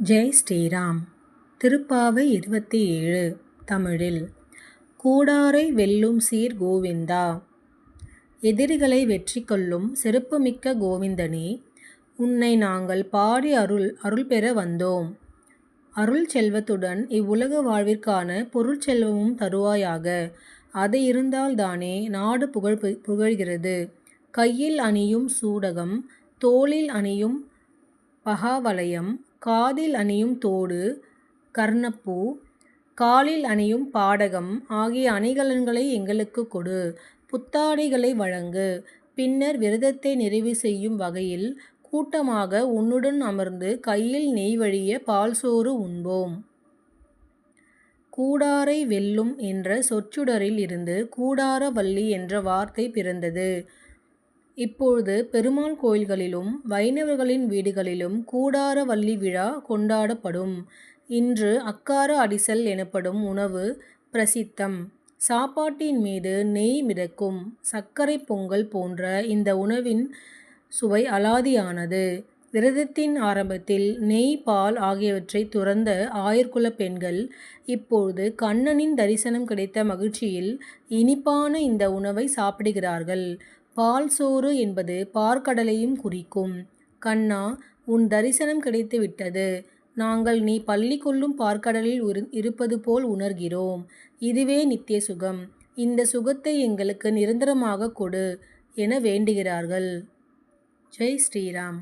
ஜெய் ஸ்ரீராம். திருப்பாவை 27 தமிழில். கூடாரை வெல்லும் சீர் கோவிந்தா. எதிரிகளை வெற்றி கொள்ளும் சிறப்புமிக்க கோவிந்தனே, உன்னை நாங்கள் பாடி அருள் பெற வந்தோம். அருள் செல்வத்துடன் இவ்வுலக வாழ்விற்கான பொருட்செல்வமும் தருவாயாக. அது இருந்தால்தானே நாடு புகழ்கிறது. கையில் அணியும் சூடகம், தோளில் அணியும் பகாவலயம், காதில் அணியும் தோடு கர்ணப்பூ, காலில் அணியும் பாடகம் ஆகிய அணிகலன்களை எங்களுக்குக் கொடு. புத்தாடைகளை வழங்கு. பின்னர் விரதத்தை நிறைவு செய்யும் வகையில் கூட்டமாக உன்னுடன் அமர்ந்து கையில் நெய் வழிய பால் சோறு உண்போம். கூடாரை வெல்லும் என்ற சொற்றொடரில் இருந்து கூடாரவள்ளி என்ற வார்த்தை பிறந்தது. இப்பொழுது பெருமாள் கோயில்களிலும் வைணவர்களின் வீடுகளிலும் கூடாரவள்ளி விழா கொண்டாடப்படும். இன்று அக்கார அடிசல் எனப்படும் உணவு பிரசித்தம். சாப்பாட்டின் மீது நெய் மிதக்கும் சர்க்கரை பொங்கல் போன்ற இந்த உணவின் சுவை அலாதியானது. விரதத்தின் ஆரம்பத்தில் நெய், பால் ஆகியவற்றை துறந்த ஆயர்குல பெண்கள் இப்பொழுது கண்ணனின் தரிசனம் கிடைத்த மகிழ்ச்சியில் இனிப்பான இந்த உணவை சாப்பிடுகிறார்கள். பால் சோறு என்பது பார்க்கடலையும் குறிக்கும். கண்ணா, உன் தரிசனம் கிடைத்து விட்டது. நாங்கள் நீ பள்ளி கொள்ளும் பார்க்கடலில் இருப்பது போல் உணர்கிறோம். இதுவே நித்திய சுகம். இந்த சுகத்தை எங்களுக்கு நிரந்தரமாக கொடு என வேண்டுகிறார்கள். ஜெய் ஸ்ரீராம்.